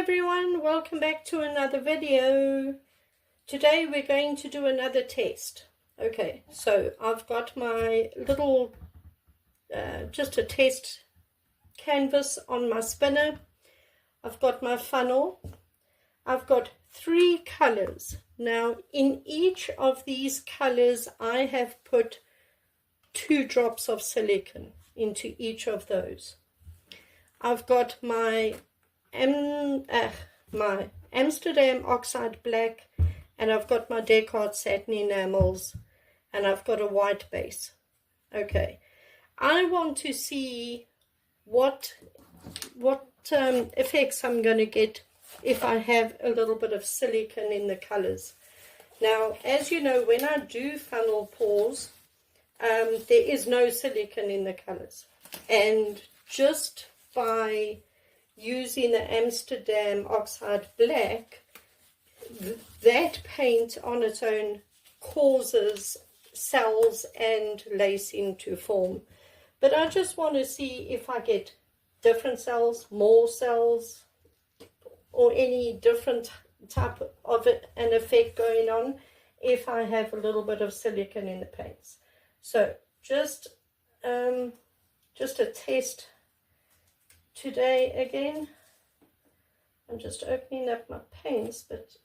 everyone, welcome back to another video. Today we're going to do another test. Okay, so I've got my little just a test canvas on my spinner. I've got my funnel. I've got 3 colors. Now in each of these colors I have put 2 drops of silicone into each of those. I've got my Amsterdam Oxyide Black, and I've got my Descartes satin enamels, and I've got a white base. Okay, I want to see what effects I'm going to get if I have a little bit of silicone in the colors. Now, as you know, when I do funnel pours, there is no silicone in the colors, and just by using the Amsterdam Oxyide Black, that paint on its own causes cells and lacing to form. But I just want to see if I get different cells, more cells, or any different type of an effect going on if I have a little bit of silicone in the paints. So just a test today again. I'm just opening up my paints, but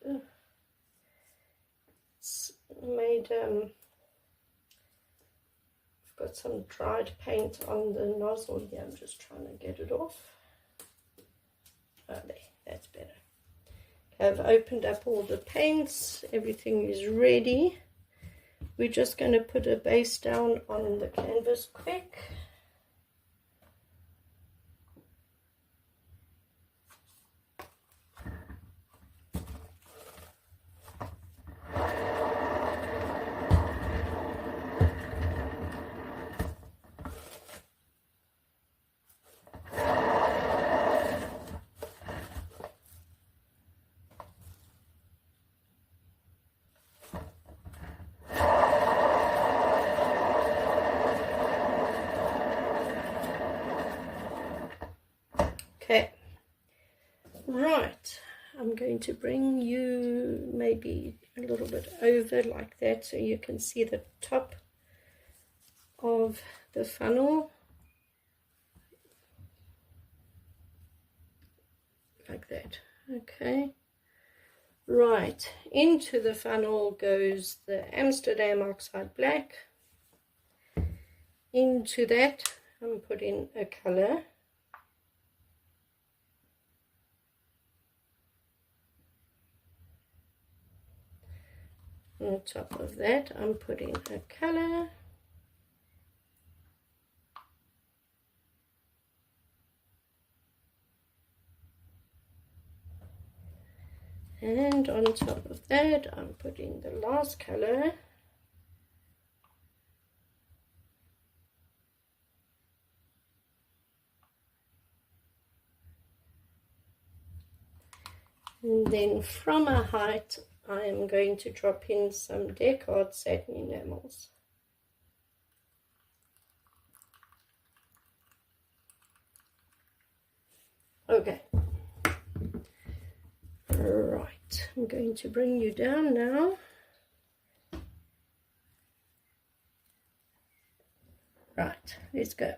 it's made I've got some dried paint on the nozzle here. I'm just trying to get it off. Oh, there, that's better. I've opened up all the paints, everything is ready. We're just going to put a base down on the canvas quick. Okay, right, I'm going to bring you maybe a little bit over like that so you can see the top of the funnel, like that. Okay, right, into the funnel goes the Amsterdam Oxyide Black. Into that I'm putting a color. On top of that I'm putting a color, and on top of that I'm putting the last color, and then from a height I am going to drop in some Descartes satin enamels. Okay. Right. I'm going to bring you down now. Right. Let's go.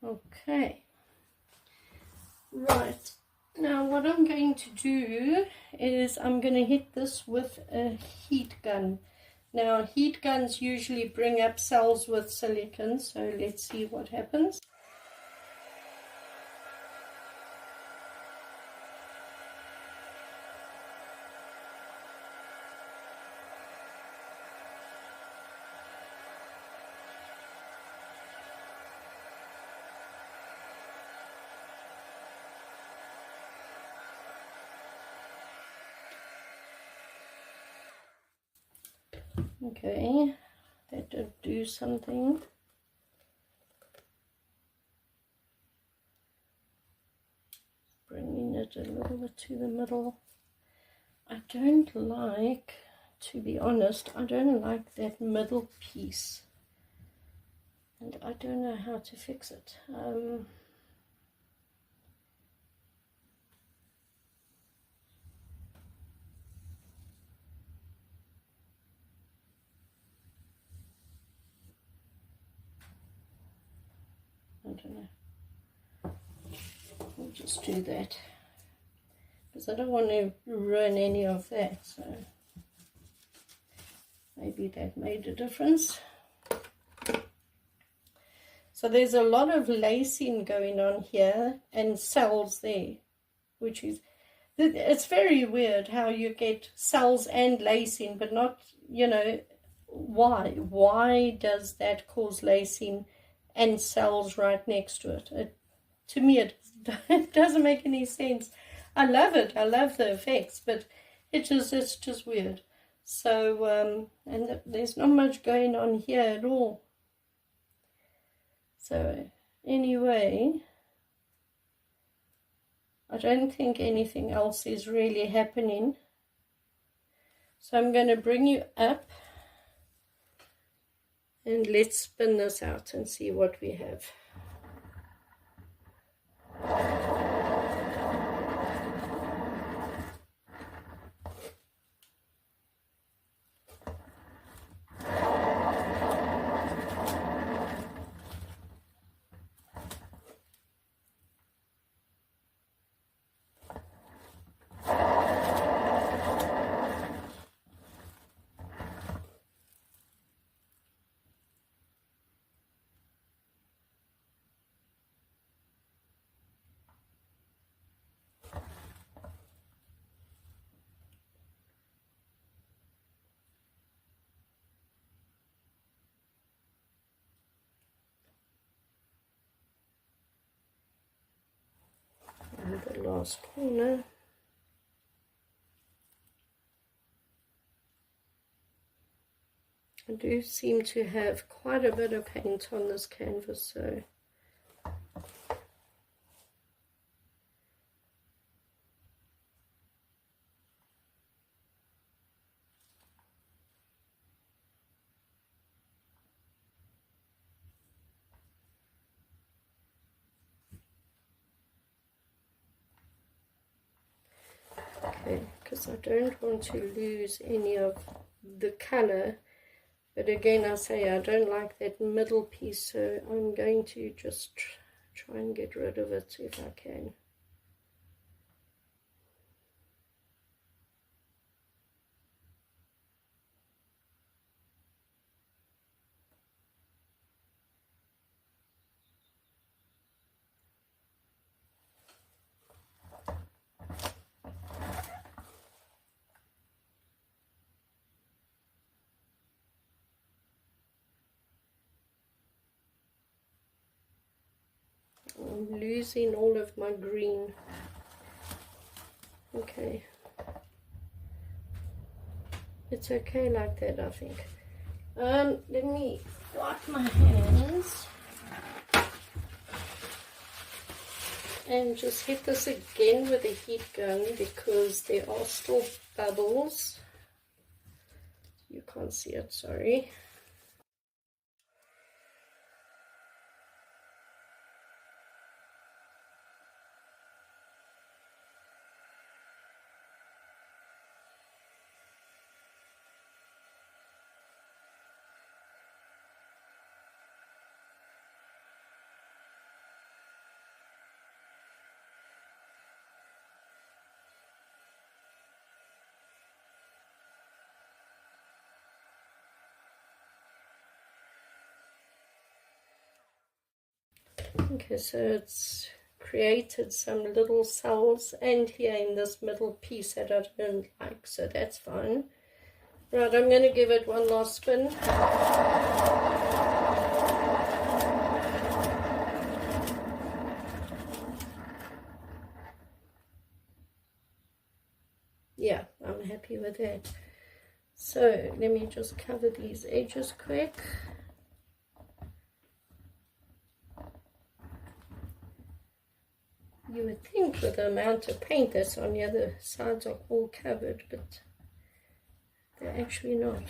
Okay, right, now what I'm going to do is I'm going to hit this with a heat gun. Now heat guns usually bring up cells with silicone, so let's see what happens. Okay, that did do something. Bringing it a little bit to the middle. I don't like, to be honest, I don't like that middle piece. And I don't know how to fix it. I don't know. We'll just do that. Because I don't want to ruin any of that. So maybe that made a difference. So there's a lot of lacing going on here and cells there, which is, it's very weird how you get cells and lacing, but not, you know, why? Why does that cause lacing and cells right next to it? To me, it doesn't make any sense. I love it. I love the effects, but it's just weird. So, and there's not much going on here at all. So, anyway, I don't think anything else is really happening. So I'm going to bring you up and let's spin this out and see what we have. And the last corner. I do seem to have quite a bit of paint on this canvas, so okay, because I don't want to lose any of the color. But again, I say I don't like that middle piece, so I'm going to just try and get rid of it if I can. I'm losing all of my green. Okay. It's okay like that, I think. Let me wipe my hands. And just hit this again with a heat gun because there are still bubbles. You can't see it, sorry. Okay, so it's created some little cells and here in this middle piece that I don't like, so that's fine. Right, I'm going to give it one last spin. Yeah, I'm happy with that. So let me just cover these edges quick. You would think with the amount of paint that's on the other sides are all covered, but they're actually not.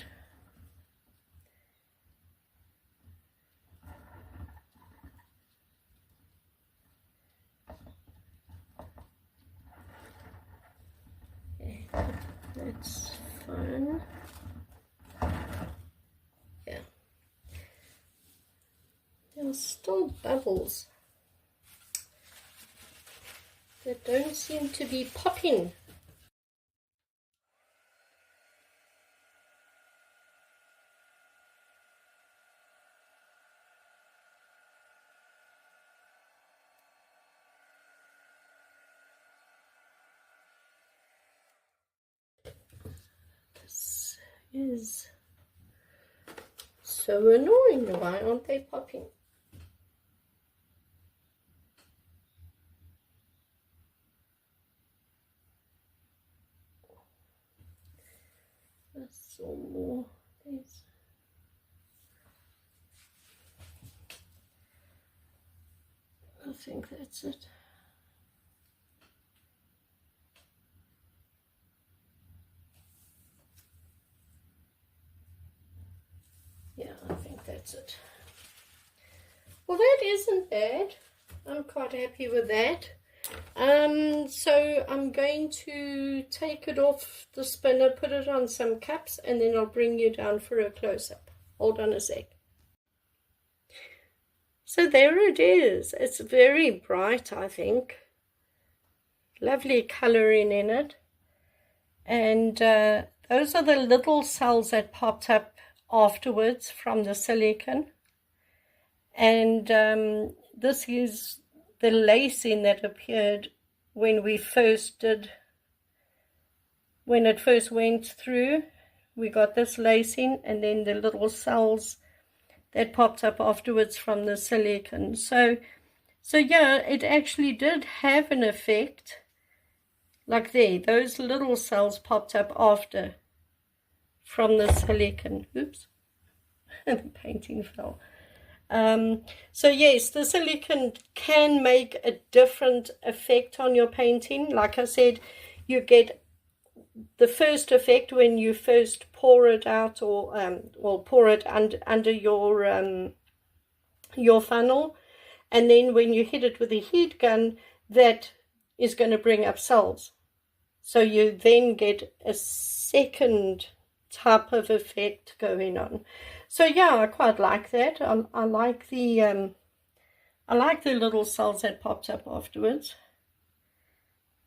Okay, that's fine. Yeah. There are still bubbles that don't seem to be popping. This is so annoying. Why aren't they popping? That's all more. There's I think that's it. Yeah, I think that's it. Well, that isn't bad. I'm quite happy with that. So I'm going to take it off the spinner, put it on some cups, and then I'll bring you down for a close-up. Hold on a sec. So there it is. It's very bright, I think. Lovely colouring in it. And those are the little cells that popped up afterwards from the silicone. And this is the lacing that appeared when we first did, when it first went through. We got this lacing, and then the little cells that popped up afterwards from the silicone. So yeah, it actually did have an effect. Like there, those little cells popped up after from the silicone. Oops, the painting fell. So yes, the silicone can make a different effect on your painting. Like I said, you get the first effect when you first pour it out, or pour it under your funnel, and then when you hit it with a heat gun, that is going to bring up cells. So you then get a second type of effect going on. So yeah, I quite like that. I like the little cells that popped up afterwards.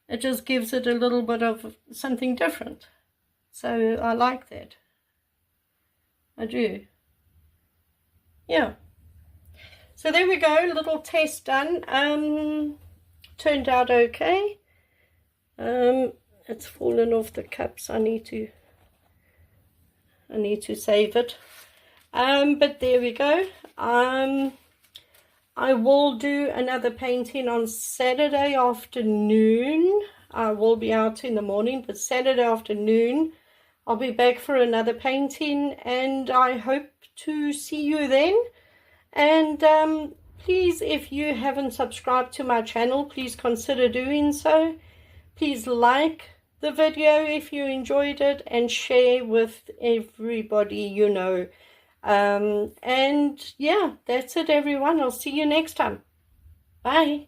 It just gives it a little bit of something different. So I like that. I do. Yeah. So there we go, little test done. Turned out okay. It's fallen off the cups. I need to save it. But there we go. I will do another painting on Saturday afternoon. I will be out in the morning, but Saturday afternoon I'll be back for another painting, and I hope to see you then. And please, if you haven't subscribed to my channel, please consider doing so. Please like the video if you enjoyed it, and share with everybody you know. And yeah, that's it everyone. I'll see you next time. Bye.